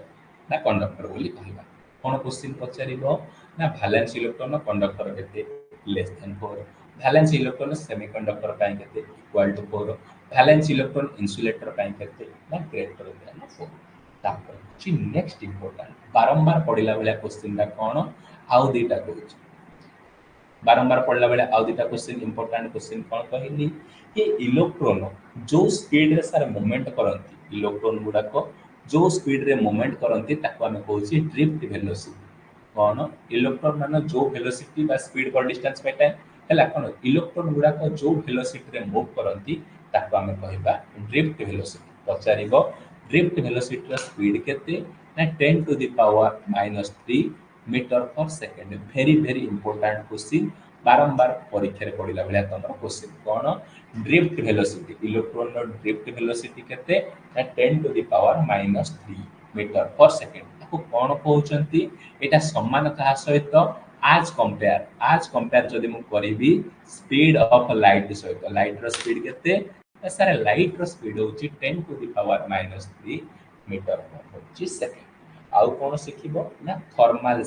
ना कंडक्टर बोली कहबा कोन क्वेश्चन पचारिबो ना वैलेंसी इलेक्ट्रॉन कंडक्टर केते less than 4 valency electron semiconductor पाई केते equal to 4 valency electron insulator पाई केते ना ग्रेटर देन 4 तापर ची नेक्स्ट इंपोर्टेंट बारंबार पढिला बेला क्वेश्चन दा कोन आउ दीटा कहूची बारंबार पढला बेला आउ दीटा क्वेश्चन इंपोर्टेंट क्वेश्चन कोन कहली कि इलेक्ट्रॉन जो स्पीड रे सारे मूवमेंट करंती इलेक्ट्रॉन गुडा को जो स्पीड रे मूवमेंट करंती ताको हम कहूची ड्रिफ्ट वेलोसिटी कोन इलेक्ट्रॉन माने जो वेलोसिटी बा स्पीड पर डिस्टेंस पे टाइम हला कोन इलेक्ट्रॉन गुडा को जो वेलोसिटी रे मूव करंती ताको हम कहबा ड्रिफ्ट वेलोसिटी पचारिबो ड्रिफ्ट वेलोसिटी रो स्पीड केते ना 10 टू द पावर -3 मीटर पर सेकंड वेरी इंपोर्टेंट क्वेश्चन बारंबार परीक्षा रे पढिला बेला तमरो क्वेश्चन कोन ड्रिफ्ट वेलोसिटी इलेक्ट्रॉन रो ड्रिफ्ट वेलोसिटी केते ना 10 टू द पावर -3 मीटर पर सेकंड को कोन कहउचंती एटा समान कहा सहित आज कंपेयर जदि मु करिवि स्पीड ऑफ लाइट सहित लाइट रो स्पीड केते सारे लाइट रो स्पीड होची 10 टू द पावर -3 मीटर पर सेकंड आउ कोन सिखिबो ना थर्मल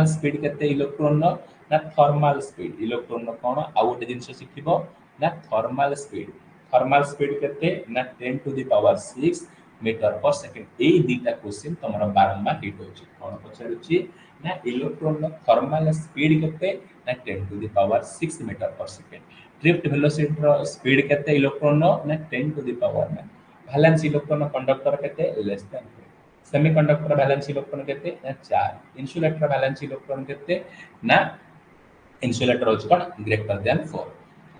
स्पीड केते इलेक्ट्रॉन ना थर्मल स्पीड इलेक्ट्रॉन कोन आउ गोटे जिंस सिखिबो ना थर्मल स्पीड केते ना 10 टू द पावर 6 मीटर पर सेकंड एई दीटा क्वेश्चन तमरा बारंबार हिट होची कोन पछारुची ना इलेक्ट्रॉन नो थर्मल स्पीड केते ना 10 टू द पावर 6 मीटर पर सेकंड ड्रिफ्ट वेलोसिटी रो स्पीड केते इलेक्ट्रॉन नो ना 10 टू द पावर ना वैलेंस इलेक्ट्रॉन कंडक्टर केते less then semiconductor valence electron केते ना 4 इन्सुलेटर वैलेंस इलेक्ट्रॉन केते ना इन्सुलेटर होची कोन ग्रेटर देन 4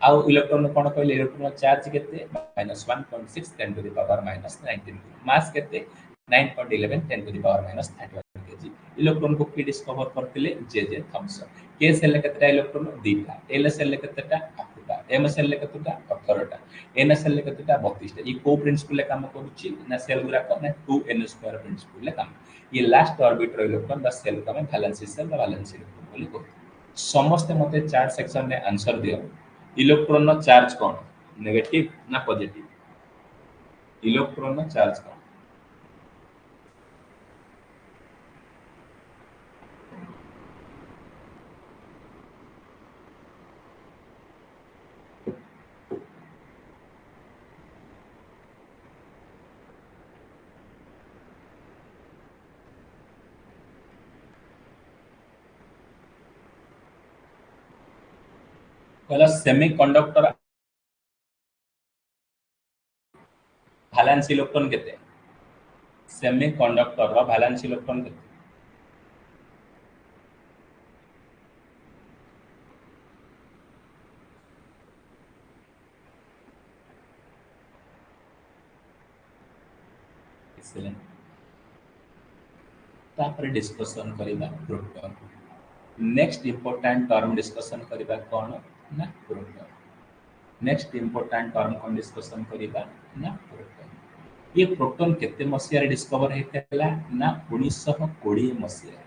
आउ इलेक्ट्रॉन कोन कहले इलेक्ट्रॉन चार्ज केते -1.6 10 टू द पावर -19 मास केते 9.11 10 to the power -31 kg electron को की डिस्कवर करथिले जे थॉमसन के सेल केतेटा इलेक्ट्रॉन दीटा एल सेल केतेटा 8टा एम सेल केतेटा 18टा एन सेल केतेटा 32टा ई को प्रिंसिपल ले काम करूची ना सेल गुरा को ना 2n² प्रिंसिपल ले काम ये लास्ट ऑर्बिट रो इलेक्ट्रॉन बा सेल का वैलेंस सेल बा वैलेंस इलेक्ट्रॉन बोली को समस्त मते चार्ज सेक्शन में आंसर दियो इलेक्ट्रॉन नो चार्ज कोन नेगेटिव ना पॉजिटिव इलेक्ट्रॉन नो चार्ज कोन कहला सेमीकंडक्टर वैलेंस इलेक्ट्रॉन केते सेमीकंडक्टर रो वैलेंस इलेक्ट्रॉन केते एक्सीलेंट तापर डिस्कशन करिबा proton next important term discussion करिबा कोन ना प्रोटॉन नेक्स्ट इंपोर्टेंट टर्म कोन डिस्कशन करिबा ना प्रोटॉन ये प्रोटॉन केते मसिया रे डिस्कवर हेतला ना 1920 मसिया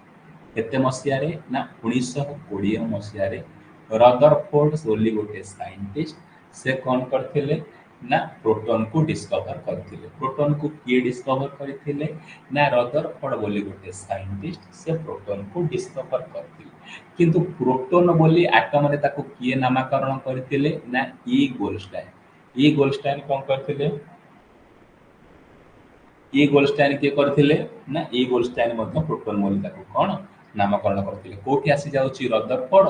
केते मसिया रे ना 1920 मसिया रे रदरफोर्ड सोली गोटे साइंटिस्ट से कोन करथिले ना प्रोटॉन को डिस्कवर करथिले प्रोटॉन को किए डिस्कवर करथिले ना रदरफोर्ड बोली गोटे साइंटिस्ट से प्रोटॉन को डिस्कवर करथिले किंतु प्रोटॉन बोली एटम रे ताको किए नामकरण करथिले ना ई गोल्डस्टाइन कोन करथिले ई गोल्डस्टाइन के करथिले ना ई गोल्डस्टाइन मध्ये प्रोटॉन बोली ताको कोन नामकरण करथिले कोठी आसी जाउची रदरफोर्ड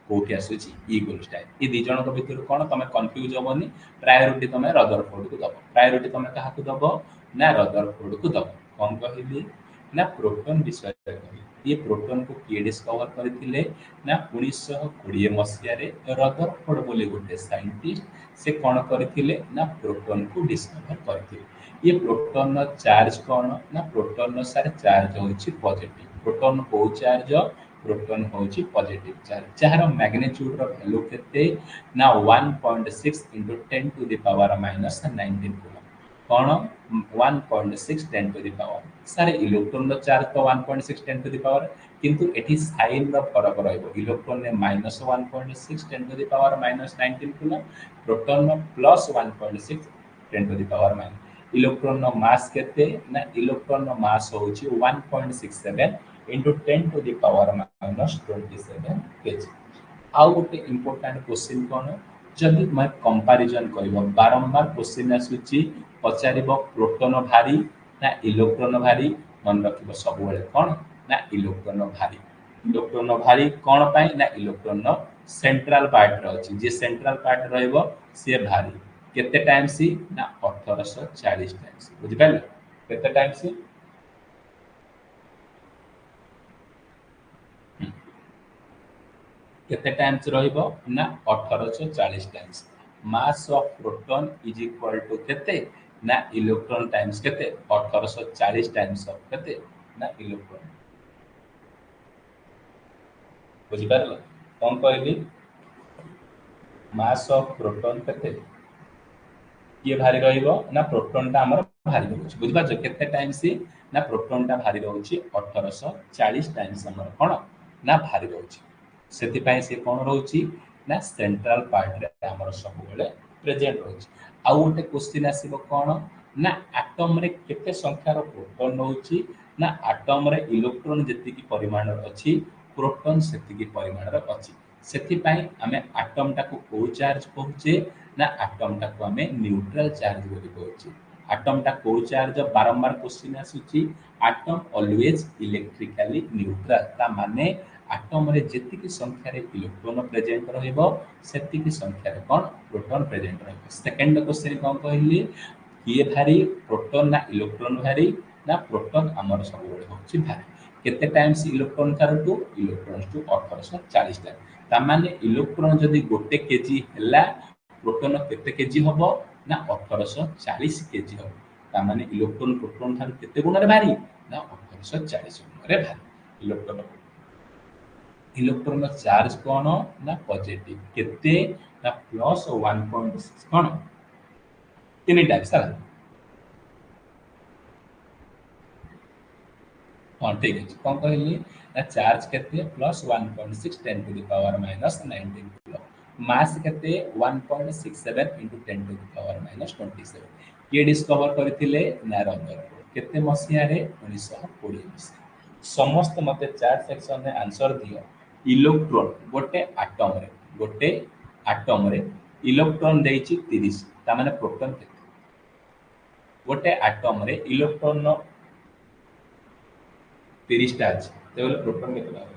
कोठी आसुची ई गोल्डस्टाइन ई दी जणक भितर कोन तमे कंफ्यूज होबनी प्रायोरिटी तमे रदरफोर्ड को दबो प्रायोरिटी तमे काहा को दबो ना रदरफोर्ड को दबो कोन कहिली ना प्रोटॉन विषय ये प्रोटॉन को किए डिस्कवर करथिले ना 1920 मसिया रे रदरफोर्ड बोली गोटे साइंटिस्ट से कोन करथिले ना प्रोटॉन को डिस्कवर करथिले ये प्रोटॉन नो चार्ज कोन ना प्रोटॉन नो सारे चार्ज होची पॉजिटिव प्रोटॉन को चार्ज प्रोटॉन होची पॉजिटिव चार्ज जहार मैग्नीट्यूड रो वैल्यू केते ना 1.6 * 10 टू द पावर -19 कूलम कोन 1.6 10 टू द पावर सारे इलेक्ट्रॉन रो चार्ज तो 1.6 10 टू द पावर किंतु एठी साइन रो फरक रहइबो इलेक्ट्रॉन ने -1.6 10 to the power -19 coulomb proton नो +1.6 10 टू द पावर इलेक्ट्रॉन नो मास केते ना इलेक्ट्रॉन नो मास होची 1.67 into 10 to the power -27 kg आउ गोटे इंपोर्टेंट क्वेश्चन कोन जदि मैं कंपैरिजन करबो बारंबार क्वेश्चन आसुची पचारिबो प्रोटॉन भारी ना इलेक्ट्रॉन भारी मन रखिबो सब बेले कोन ना इलेक्ट्रॉन भारी कोन पई ना इलेक्ट्रॉन सेंट्रल पार्ट रे अछि जे सेंट्रल पार्ट रहइबो से भारी केते टाइम सी ना 1840 टाइम्स बुझि पाले केते टाइम सी केते टाइम्स रहइबो ना 1840 times mass of proton is equal to केते ना इलेक्ट्रॉन टाइम्स केते 1840 टाइम्स ऑफ केते ना इलेक्ट्रॉन बुझि पारलो कोन कहली मास ऑफ प्रोटॉन केते ये भारी रहिबो ना प्रोटॉन ता हमर भारी रहउछि बुझि पाछो केते टाइम्स ना प्रोटॉन ता भारी रहउछि 1840 टाइम्स हमर कोन ना भारी रहउछि सेति पय से कोन रहउछि ना सेंट्रल पार्ट रे हमर सब बेले प्रेजेंट रहउछि आ ओटे क्वेश्चन आसीबो कोन ना एटम रे केते संख्या रो प्रोटॉन रहउछि ना एटम रे इलेक्ट्रॉन जेति की परिमाण अछि प्रोटॉन सेति की परिमाण रो अछि सेति पय हमें एटम टा को ओ चार्ज कहउछे ना एटम टा को हमें न्यूट्रल चार्ज बोली कहउछे आटम टा को चार्ज बारंबार क्वेश्चन आसुची आटम ऑलवेज इलेक्ट्रिकली न्यूट्रल ता माने आटम रे जेतिकी संख्या रे इलेक्ट्रॉन प्रेजेंट रहइबो सेतिकी संख्या रे कोन प्रोटॉन प्रेजेंट रहइबो सेकंड क्वेश्चन कोन कहली किए भारी प्रोटॉन ना इलेक्ट्रॉन भारी ना प्रोटॉन हमर सब बेले होची भारी केते टाइम्स इलेक्ट्रॉन थारु इलेक्ट्रॉन टू 1840 टाइम ता माने इलेक्ट्रॉन जदी गोटे केजी हला प्रोटॉन केते केजी होबो ना 1840 केजी होबो ता माने इलेक्ट्रॉन प्रोटॉन थारु केते गुण रे भारी ना 1840 गुण रे भारी इलेक्ट्रॉन रो चार्ज कोन ना पॉजिटिव केते ना प्लस 1.6 कोन तीन टाइम्स सारा हाँ ठीक है कौन कहली ना चार्ज केते plus 1.6 10 to the power minus 19 kilo mass केते 1.67 into 10 to the power minus 27 ये डिस्कवर करथिले ना रदरफोर्ड केते मसिया रे 1920 मसिया समस्त मते चार्ट सेक्शन रे आंसर दियो इलेक्ट्रॉन गोटे एटम रे इलेक्ट्रॉन देइची 30 ता माने प्रोटॉन केते गोटे एटम रे इलेक्ट्रॉन 30 टा अछि तेबले प्रोटॉन केते रहबो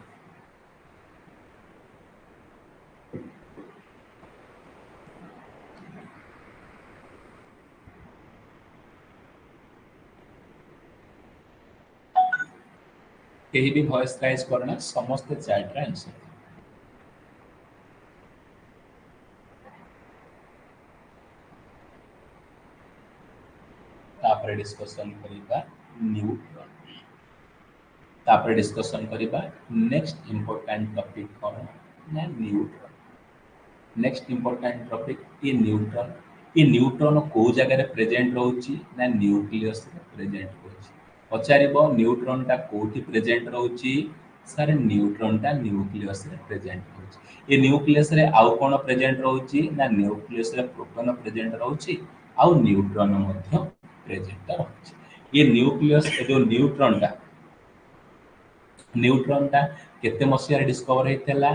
केही भी वॉइस राइज करना समस्त चैट रे आंसर तापर डिस्कशन करिबा न्यूट्रॉन तापर डिस्कशन करिबा नेक्स्ट इंपोर्टेंट टॉपिक कोन ना न्यूट्रॉन नेक्स्ट इंपोर्टेंट टॉपिक ये न्यूट्रॉन को जगह रे प्रेजेंट रहउची ना न्यूक्लियस रे प्रेजेंट होची पचारिबो न्यूट्रॉन टा कोठी प्रेजेंट रहउची सर न्यूट्रॉन टा न्यूक्लियस रे प्रेजेंट होची ये न्यूक्लियस रे आउ कोन प्रेजेंट रहउची ना न्यूक्लियस रे प्रोटॉन प्रेजेंट रहउची आउ न्यूट्रॉन मध्य प्रेजेंट रहउची ये न्यूक्लियस जो न्यूट्रॉन टा केते मसिया रे डिस्कवर हेतला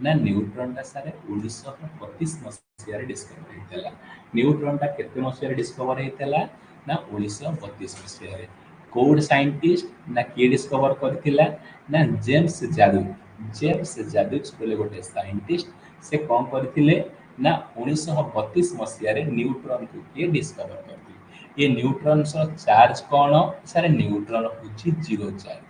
ना न्यूट्रॉन टा सारे 1932 मसिया रे डिस्कवर हेतला न्यूट्रॉन टा केते मसिया रे डिस्कवर हेतला ना 1932 मसिया रे कोड साइंटिस्ट ना के डिस्कवर करथिला ना जेम्स जादुज बोले गोटे साइंटिस्ट से कोन करथिले ना 1932 मसिया रे न्यूट्रॉन को के डिस्कवर करथिले ये न्यूट्रॉन सो चार्ज कोन सारे न्यूट्रॉन होची जीरो चार्ज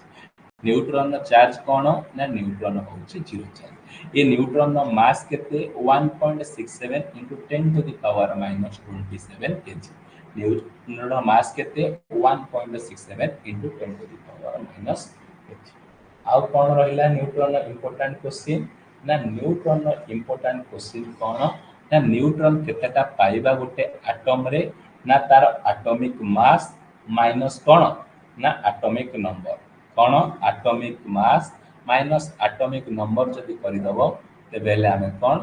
न्यूट्रॉन चार्ज कोन ना न्यूट्रॉन होची जीरो चार्ज ये न्यूट्रॉन नो मास केते 1.67 into 10 to the power minus 27 kg neutron नो मास केते 1.67 into 10 to the power minus kg आउ कोन रहिला न्यूट्रॉन नो इंपोर्टेंट क्वेश्चन ना न्यूट्रॉन नो इंपोर्टेंट क्वेश्चन कोन ना न्यूट्रॉन केतेटा पाइबा गोटे एटम रे ना तार एटॉमिक मास माइनस कोन ना एटॉमिक नंबर कोन atomic mass minus atomic number जदी करि दबो तेबेले हमें कोन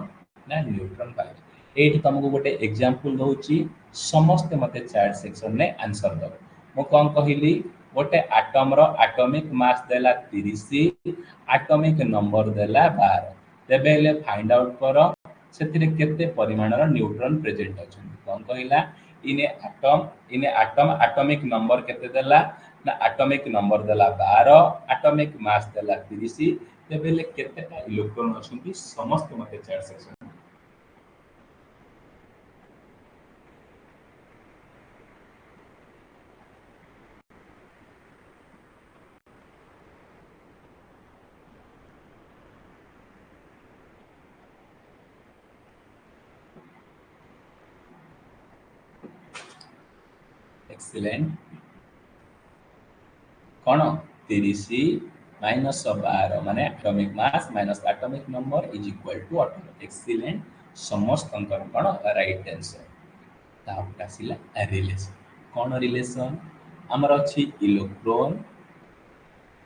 ना न्यूट्रॉन पाइ एठी तुमको गोटे एग्जांपल दोउची समस्त मते चैट सेक्शन ने आंसर दो मो कोन कहिली गोटे एटम रो एटॉमिक मास देला 30 एटॉमिक नंबर देला 12 तेबेले फाइंड आउट करो सेतिरे केते परिमाण रो न्यूट्रॉन प्रेजेंट अछि कोन कहिला इन एटम एटॉमिक नंबर केते देला ना एटॉमिक नंबर देला 12 एटॉमिक मास देला 30 तेबेले केतेटा इलेक्ट्रॉन अछंती समस्त मते चैट सेक्शन एक्सीलेंट कोन 30 माइनस 12 माने atomic mass minus atomic number is equal to 18 excellent समस्त अंकर कोन राइट आंसर तापटा सिला रिलेशन कोन रिलेशन हमर अछि इलेक्ट्रॉन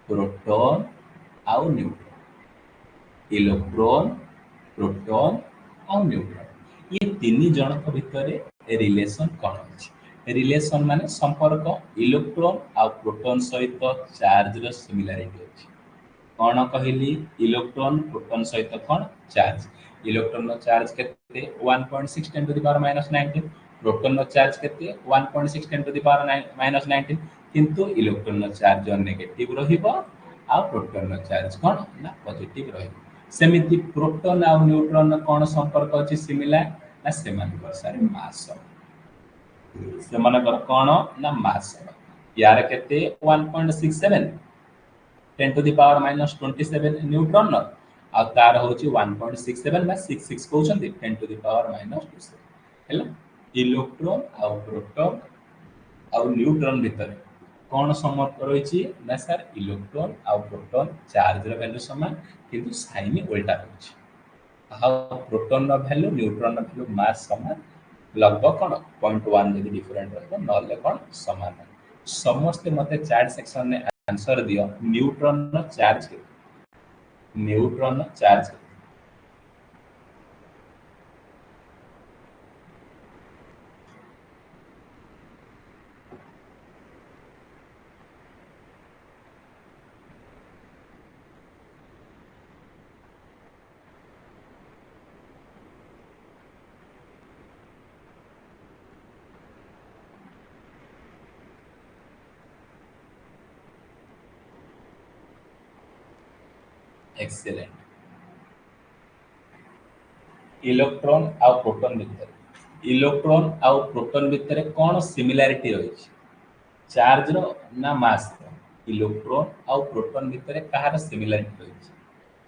प्रोटॉन आउ न्यूट्रॉन इलेक्ट्रॉन प्रोटॉन आउ न्यूट्रॉन ये तीन जन को भितरे रिलेशन कोन अछि रिलेशन माने संपर्क इलेक्ट्रॉन आ प्रोटॉन सहित चार्ज रो सिमिलरिटी अछि कोन कहली इलेक्ट्रॉन प्रोटॉन सहित कोन चार्ज इलेक्ट्रॉन रो चार्ज केते 1.6 10 to the power minus 19 proton नो चार्ज केते 1.6 10 टू द पावर -19 किंतु इलेक्ट्रॉन नो चार्ज नेगेटिव रहिबो आ प्रोटॉन नो चार्ज कोन ना पॉजिटिव रहिबो सेमिति प्रोटॉन आ न्यूट्रॉन कोन संपर्क अछि सिमिलर ना सेमानकर सारे मास सेमानकर कोन ना मास यार केते 1.67 10 टू द पावर -27 न्यूट्रॉन आ तार होची 1.67 बा 66 कहउछंती 10 टू द पावर -27 हैला इलेक्ट्रॉन आ प्रोटॉन आ न्यूट्रॉन भीतर कौन संपर्क रही ना सर इलेक्ट्रॉन आ प्रोटॉन चार्ज रो वैल्यू समान किंतु साइन उल्टा रही हाउ प्रोटॉन रो वैल्यू न्यूट्रॉन रो वैल्यू मास समान लगभग कौन 0.1 यदि डिफरेंट रहबो नले कौन समान समस्त मते चैट सेक्शन में आंसर दियो न्यूट्रॉन रो चार्ज न्यूट्रॉन रो चार्ज एक्सीलेंट इलेक्ट्रॉन आ प्रोटॉन भीतर इलेक्ट्रॉन आ प्रोटॉन भीतर कौन सिमिलैरिटी रही चार्ज रो ना मास रो इलेक्ट्रॉन आ प्रोटॉन भीतर कहार सिमिलैरिटी रही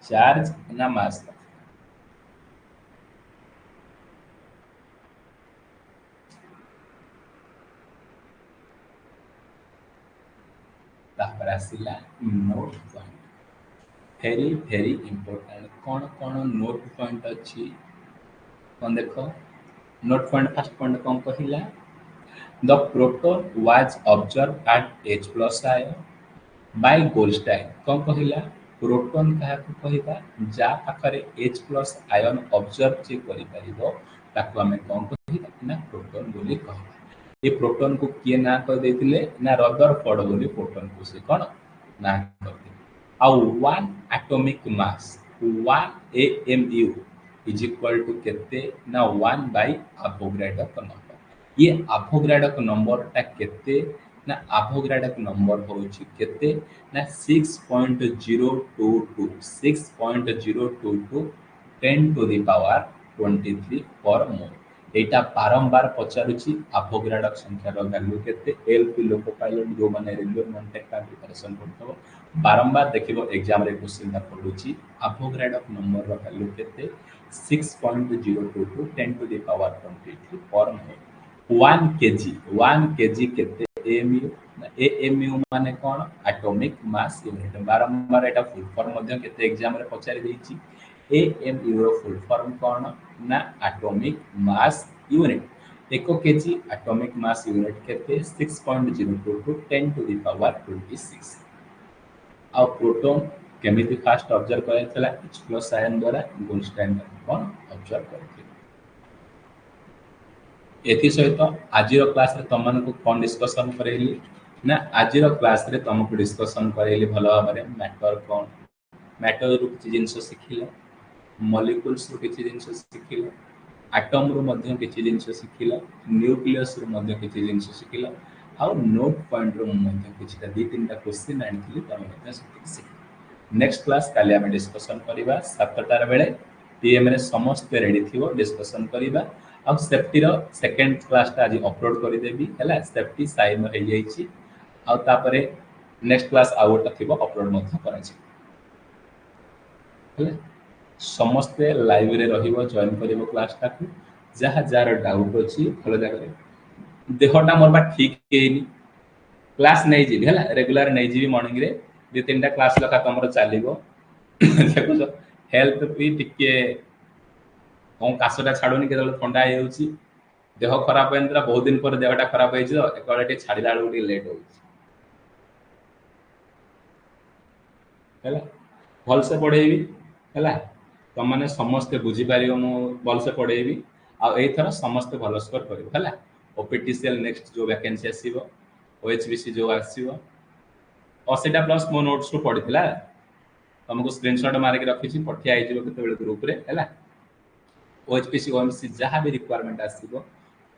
चार्ज ना मास रो तापर आसिला नोट पॉइंट वेरी इंपोर्टेंट कौन कौन नोट पॉइंट अच्छी कौन देखो नोट पॉइंट फर्स्ट पॉइंट कौन कहला the proton was observe eight H plus ion by Goldstein कौन कहला प्रोटॉन कहा को कहबा जा पाखरे H प्लस आयन ऑब्जर्व जे करि परिबो ताको हमें कौन कहबा ना प्रोटॉन बोली कहबा ये प्रोटॉन को किए ना कह देथिले ना रदरफोर्ड बोली प्रोटॉन को से कौन ना कहते ଆଉ 1 atomic mass 1 AMU is equal to केते ना 1 बाय एवोगाड्रो नंबर ये एवोगाड्रो नंबर ता केते ना एवोगाड्रो नंबर होची केते ना 6.022 6.022 10 टू द पावर 23 पर मोल एटा बारंबार पचारुची एवोगाड्रो संख्या रो वैल्यू केते एलपी लोको पायलट जो माने रेलवे मॉन्टेक का प्रिपरेशन करथबो बारंबार देखिबो एग्जाम रे क्वेश्चन ता पडुची एवोगाड्रो नंबर रो वैल्यू केते 6.022 10 टू द पावर 23 पर मोल 1 kg केते एएमयू एएमयू माने कोन एटॉमिक मास यूनिट बारंबार एटा फुल फॉर्म मध्ये केते एग्जाम रे पचारि देछि एएमयू रो फुल फॉर्म कोन ना atomic mass unit 1 kg atomic mass unit केते 6.022 10 टू द पावर 26 आ प्रोटॉन केमिति फास्ट ऑब्जर्व करथला H प्लस आयन द्वारा गोल्डस्टाइन कोन ऑब्जर्व करथि एथि सहित आज क्लास रे तमन को कोन डिस्कशन करेली ना आज क्लास रे तमको डिस्कशन करेली भलो भाबरे मैटर कोन मैटर रो किछि जिंस सिखिलो मॉलिक्यूल्स रो किछि जिंस सिखिलो एटम रो मध्य किछि जिंस सिखिलो न्यूक्लियस रो मध्य किछि जिंस सिखिलो आ नोट पॉइंट रो मध्य किछि दी तीनटा क्वेश्चन आनिथिली तमे मध्य सिखि नेक्स्ट क्लास काली हम डिस्कशन करिबा 7टा बेले टीएम रे समस्त रेडी थिवो डिस्कशन करिबा अब सेफ्टी रो सेकंड क्लास ता आज अपलोड करि देबी हैला सेफ्टी साइन हो जाईची आ तापरे नेक्स्ट क्लास आउट थिबो अपलोड मध्य कराची हैला समस्त लाइव रे रहिबो जॉइन करिवो क्लास ता को जहा जार डाउट अछि भलो जागरे देहटा मोर बा ठीक हेनी क्लास नै जी हैला रेगुलर नै जी मॉर्निंग रे दे तीनटा क्लास लखा तमरो चालिबो देखो जो हेल्थ भी टिके कौन कासटा छाड़ुनी के ठंडा हो जाउची देह खराब होइंद्रा बहुत दिन पर देहटा खराब होई जो एकळटे छाड़िला लुटी लेट होउची हैला भल से पढेबी हैला तुम माने समस्त बुझी पारियो मु भल से पढेबी आ एई थरा समस्त भल स्कोर करियो हैला ओपीटीसीएल नेक्स्ट जो वैकेंसी आसीबो ओएचबीसी जो आसीबो 80 प्लस मो नोट्स रो पढितला तुमको स्क्रीनशॉट मार के रखिछि पठिया आइ जिवो केते बेले ग्रुप रे हैला ओएचपीसी ओएमसी जहाँ भी रिक्वायरमेंट आसीबो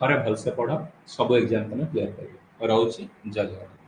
ଥରେ ଭଲसे ପଢ ସବୁ एग्जाम ତମେ କ୍ଲିୟର କରିବ। ରହୁଛି ଜୟ ଜଗନ୍ନାଥ।